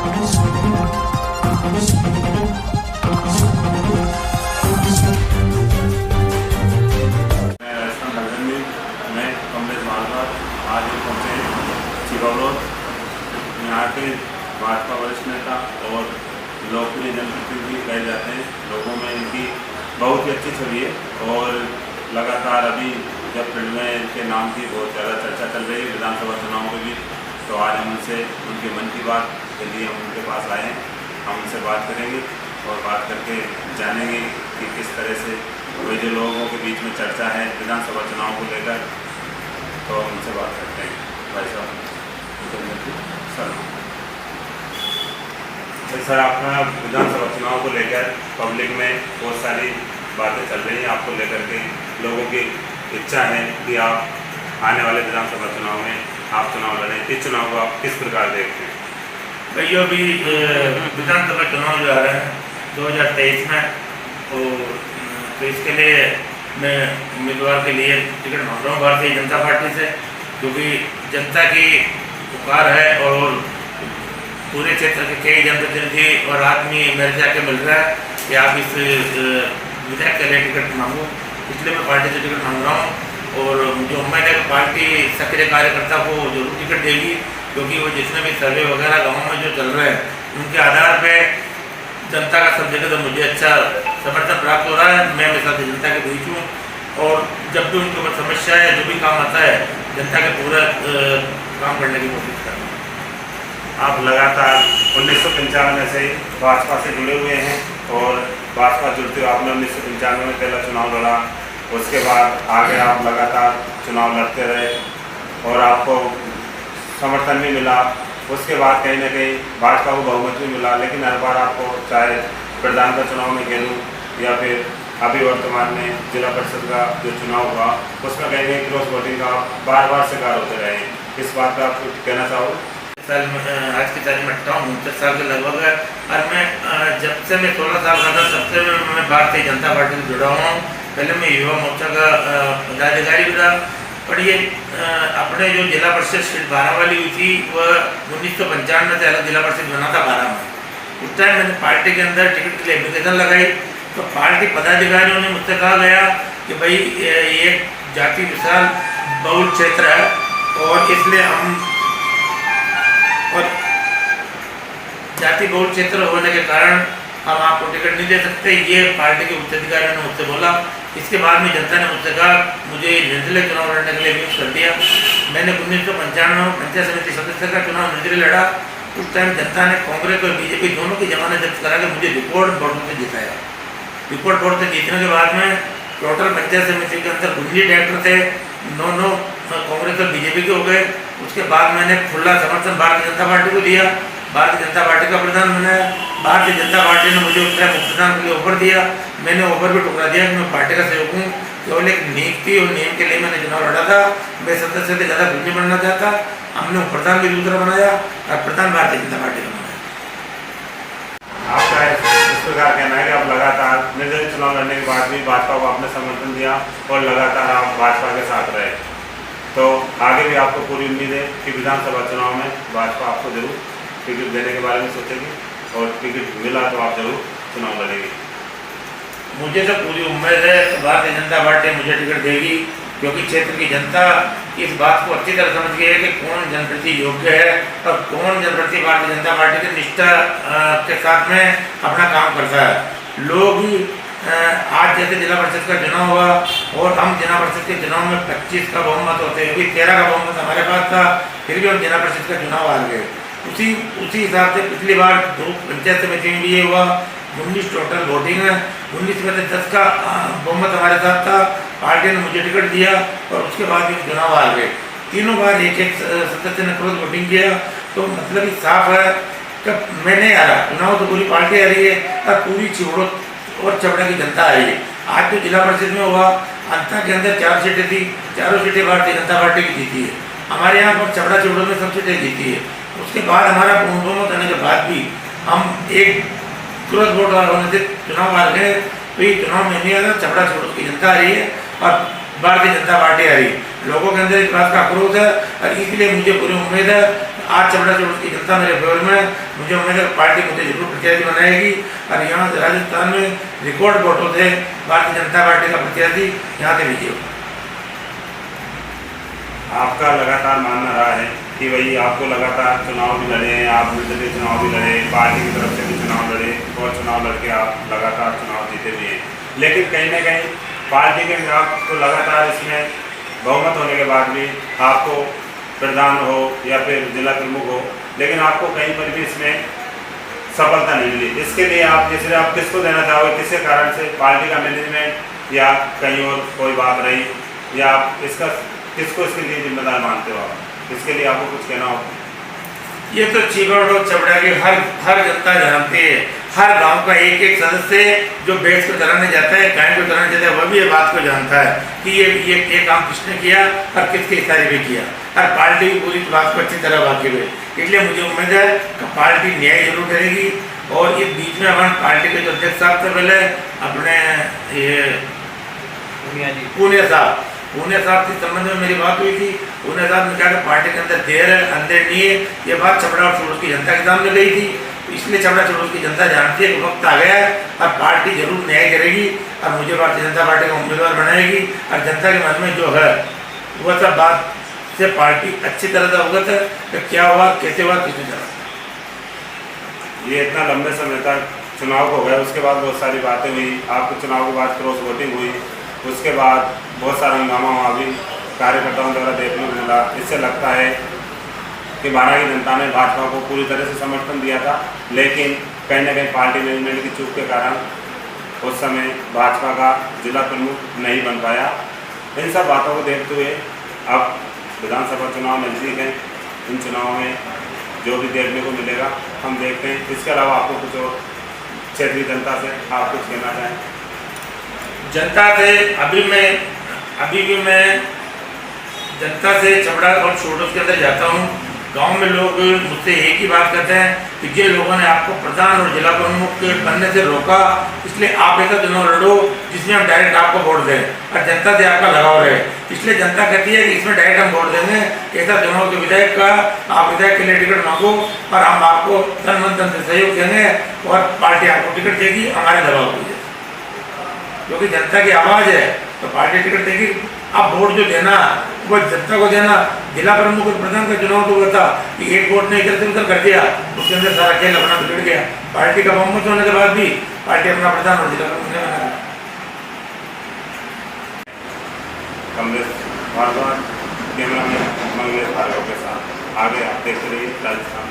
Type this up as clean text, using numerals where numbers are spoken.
आज हम पहुँचे चिरौलोद। यहाँ के भाजपा वरिष्ठ नेता और लोकप्रिय जनप्रतिनिधि कहे जाते हैं। लोगों में इनकी बहुत ही अच्छी छवि है और लगातार अभी जब फील्ड में इनके नाम की बहुत ज़्यादा चर्चा चल रही है विधानसभा चुनाव के बीच, तो आज हम उनसे उनके मन की बात के लिए हम उनके पास आए हैं। हम उनसे बात करेंगे और बात करके जानेंगे कि किस तरह से वही जो लोगों के बीच में चर्चा है विधानसभा चुनाव को लेकर, तो हम उनसे बात करते हैं। भाई साहब सर, आपका विधानसभा चुनाव को लेकर पब्लिक में बहुत सारी बातें चल रही हैं आपको लेकर के। लोगों की इच्छा है कि आप आने वाले विधानसभा चुनाव में आप चुनाव लड़ें। इस चुनाव को आप किस प्रकार देखते हैं? भैया अभी विधानसभा चुनाव जो आ रहे हैं 2023 में, तो इसके लिए मैं उम्मीदवार के लिए टिकट मांग रहा हूँ भारतीय जनता पार्टी से, क्योंकि जनता की पुकार है और पूरे क्षेत्र के कई जनप्रतिनिधि और आदमी मेरे से आके मिल रहा है कि आप इस विधायक के लिए टिकट मांगो, इसलिए मैं पार्टी से टिकट मांग रहा हूँ। और जो उम्मीद है पार्टी सक्रिय कार्यकर्ता को जरूर टिकट देगी, क्योंकि वो जितने भी सर्वे वगैरह गाँव में जो चल रहे हैं उनके आधार पर जनता का सब जगह तो मुझे अच्छा समर्थन प्राप्त हो रहा है। मैं हमेशा से जनता के बीच हूँ और जब भी उनके ऊपर समस्या है, जो भी काम आता है, जनता के पूरा काम करने की कोशिश करता हूँ। आप लगातार 1995 से ही भाजपा से जुड़े हुए हैं और भाजपा जुड़ते हुए आपने 1995 में पहला चुनाव लड़ा, उसके बाद आगे आप लगातार चुनाव लड़ते रहे और आपको समर्थन भी मिला। उसके बाद कहीं ना कहीं भाजपा को बहुमत भी मिला, लेकिन हर बार आपको चाहे प्रधान का चुनाव में कह लूँ या फिर अभी वर्तमान में जिला परिषद का जो चुनाव हुआ उसमें कहीं ना क्रॉस वोटिंग का आप बार बार शिकार होते रहे। इस बात पर आप कुछ कहना चाहोगे? आज की तारीख में 59 साल के लगभग है और मैं जब से मैं 16 साल का था तब से मैं भारतीय जनता पार्टी से जुड़ा हुआ हूँ। पहले मैं युवा मोर्चा का पदाधिकारी भी था, पर ये अपने जो जिला परिषद सीट 12 वाली हुई थी वह 1995 से अलग जिला परिषद बना था 12 में। उस टाइम मैंने पार्टी के अंदर टिकट के लिए एप्लीकेशन लगाई, तो पार्टी पदाधिकारियों ने मुझसे कहा गया कि भाई ये जाति विशाल बहुल क्षेत्र है और इसलिए हम जाति बहुल क्षेत्र होने के कारण हम आपको टिकट नहीं दे सकते, ये पार्टी के उच्च अधिकारियों ने मुझसे बोला। इसके बाद में जनता ने मुझसे कहा, मुझे निर्दलीय चुनाव लड़ने के लिए नियुक्त कर दिया। मैंने 1995 में पंचायत समिति सदस्य का चुनाव निर्दलीय लड़ा। उस टाइम जनता ने कांग्रेस और बीजेपी दोनों की जमानत जब्त करा के मुझे रिकॉर्ड वोटों से जिताया। रिकॉर्ड वोट से जीतने के बाद में टोटल पंचायत समिति के अंदर 19 डायरेक्टर थे, 9 कांग्रेस और बीजेपी के हो गए। उसके बाद मैंने खुला समर्थन भारतीय जनता पार्टी को दिया, भारतीय जनता पार्टी का प्रधान बनाया। भारतीय जनता पार्टी ने मुझे उस टाइम उपप्रधान के लिए ऑफर दिया, मैंने ऑफर भी ठुकरा दिया कि मैं पार्टी का सहयोग हूँ। केवल एक नियुक्ति और नियम के लिए मैंने चुनाव लड़ा था, मैं सदस्य से ज़्यादा कुछ नहीं बनना चाहता। हमने प्रधान भी दूसरा बनाया और प्रधान भारतीय जनता पार्टी का बनाया। आपका इस प्रकार कहना है कि आप लगातार निर्दलीय चुनाव लड़ने के बाद भी भाजपा को आपने समर्थन दिया और लगातार आप भाजपा के साथ रहे, तो आगे भी आपको पूरी उम्मीद है कि विधानसभा चुनाव में भाजपा आपको जरूर टिकट देने के बारे में सोचेगी और टिकट मिला तो आप जरूर चुनाव लड़ेंगे? मुझे तो पूरी उम्मीद है भारतीय जनता पार्टी मुझे टिकट देगी, क्योंकि क्षेत्र की जनता इस बात को अच्छी तरह समझ गई है कि कौन जनप्रति योग्य है और कौन जनप्रति भारतीय जनता पार्टी की निष्ठा के साथ में अपना काम करता है। लोग आज जैसे जिला परिषद का चुनाव हुआ और हम जिला परिषद के चुनाव में 25 का बहुमत होते हैं, अभी 13 का बहुमत हमारे पास था, फिर भी हम जिला परिषद का चुनाव हार गए। उसी हिसाब से पिछली बार 2 पंचायत समिति में भी ये हुआ, 19 टोटल वोटिंग है, 19 में से 10 का बहुमत हमारे साथ था। पार्टी ने मुझे टिकट दिया और उसके बाद भी चुनाव हार गए। तीनों बार एक सदस्य ने क्रॉस वोटिंग किया, तो मतलब ये साफ है कि मैं नहीं आ रहा, चुनाव तो पूरी पार्टी आ रही है और पूरी चिवड़ो और चपड़ा की जनता आ रही है। आज तो जिला परिषद में हुआ, अंता के अंदर 4 सीटें थी, चारों सीटें भारतीय जनता पार्टी की जीती है। हमारे यहाँ पर चपड़ा चिवड़ो में सब सीटें जीती है। उसके बाद हमारा बहुमत आने के बाद भी हम एक क्रॉस वोट होने से चुनाव हार गए, तो ये चुनाव में नहीं आ रहा, चपड़ा चिवड़ो की जनता आ रही है और भारतीय जनता पार्टी आ रही है। लोगों के अंदर इस बात का आक्रोश है और इसलिए मुझे पूरी उम्मीद है आज चमड़ा चौड़ की जनता मेरे फेवर में, मुझे उम्मीद है पार्टी मुझे जरूर प्रत्याशी बनाएगी और यहाँ से राजस्थान में रिकॉर्ड वोटों से भारतीय जनता पार्टी का प्रत्याशी यहाँ से विजय होगा। आपका लगातार मानना रहा है कि भाई आपको लगातार चुनाव भी लड़े, आप निर्दलीय चुनाव भी लड़े, पार्टी की तरफ से भी चुनाव लड़े और चुनाव लड़के आप लगातार चुनाव जीते भी हैं, लेकिन कहीं ना कहीं पार्टी के आपको लगातार इसमें बहुमत होने के बाद भी आपको प्रधान हो या फिर जिला प्रमुख हो, लेकिन आपको कहीं पर भी इसमें सफलता नहीं मिली। इसके लिए आप जैसे आप किसको देना चाहोगे, किसके कारण से, पार्टी का मैनेजमेंट या कहीं और कोई बात रही, या आप इसका किसको इसके लिए जिम्मेदार मानते हो? आप इसके लिए आपको कुछ कहना हो? ये तो चिगड़ और चबड़ा की हर जनता जानती है, हर गांव का एक एक सदस्य जो बेच को चलाने जाता है, गाय को चलाने जाता है, वह भी ये बात को जानता है कि ये काम किसने किया और किसके इशारे पे किया, और पार्टी की पूरी बात को अच्छी तरह वाकिफ है। इसलिए मुझे उम्मीद है कि पार्टी न्याय जरूर करेगी। और इस बीच में अपन पार्टी के जो अध्यक्ष साहब से पहले अपने ये पूनिया साहब के संबंध में मेरी बात हुई थी। पूनिया साहब ने कहा कि पार्टी के अंदर देर है, अंदर नहीं है। ये बात छपड़ा और चुड़ूल की जनता के सामने गई थी, इसलिए छपड़ा चुड़ूल की जनता जानती है कि वक्त आ गया है और पार्टी जरूर न्याय करेगी और मुझे भारतीय जनता पार्टी का उम्मीदवार बनाएगी। और जनता के मन में जो है वह सब बात से पार्टी अच्छी तरह से अवगत है कि क्या हुआ, कैसे हुआ, किसने चला। ये इतना लंबे समय तक चुनाव हो गया, उसके बाद बहुत सारी बातें हुई, आपको चुनाव के बाद क्रॉस वोटिंग हुई, उसके बाद बहुत सारा हंगामा वहाँ भी कार्यकर्ताओं द्वारा देखने को मिला। इससे लगता है कि बारह की जनता ने भाजपा को पूरी तरह से समर्थन दिया था, लेकिन कहीं ना कहीं पार्टी मैनेजमेंट की चूक के कारण उस समय भाजपा का जिला प्रमुख नहीं बन पाया। इन सब बातों को देखते हुए अब विधानसभा चुनाव नजदीक हैं, इन चुनावों में जो भी देखने को मिलेगा हम देखते हैं। इसके अलावा आपको कुछ और क्षेत्रीय जनता से आप कुछ कहना चाहें? जनता से अभी भी मैं जनता से छपड़ा और चुड़ूल के अंदर जाता हूँ। गांव में लोग मुझसे एक ही बात कहते हैं कि जिन लोगों ने आपको प्रधान और जिला प्रमुख बनने से रोका, इसलिए आप ऐसा चुनाव लड़ो जिसमें हम डायरेक्ट आपको वोट दें और जनता से आपका लगाव रहे। इसलिए जनता कहती है कि इसमें डायरेक्ट हम वोट देंगे, ऐसा चुनाव के विधायक का आप विधायक के लिए टिकट मांगो और हम आपको तन मन धन से सहयोग देंगे और पार्टी आपको टिकट देगी हमारे दबाव के लिए, क्योंकि जनता की आवाज़ है तो पार्टी टिकट देगी। आप वोट जो देना वो जनता को देना। जिला प्रमुख और प्रधान का चुनाव तो हुआ था कि एक वोट ने इधर से उधर कर दिया, उसके अंदर सारा खेल अपना बिगड़ गया। पार्टी का बहुमत होने के बाद भी पार्टी अपना प्रधान और जिला प्रमुख ने बना। कांग्रेस कैमरा में मंगलेश भार्गव के साथ आगे आप देखते रहिए राजस्थान।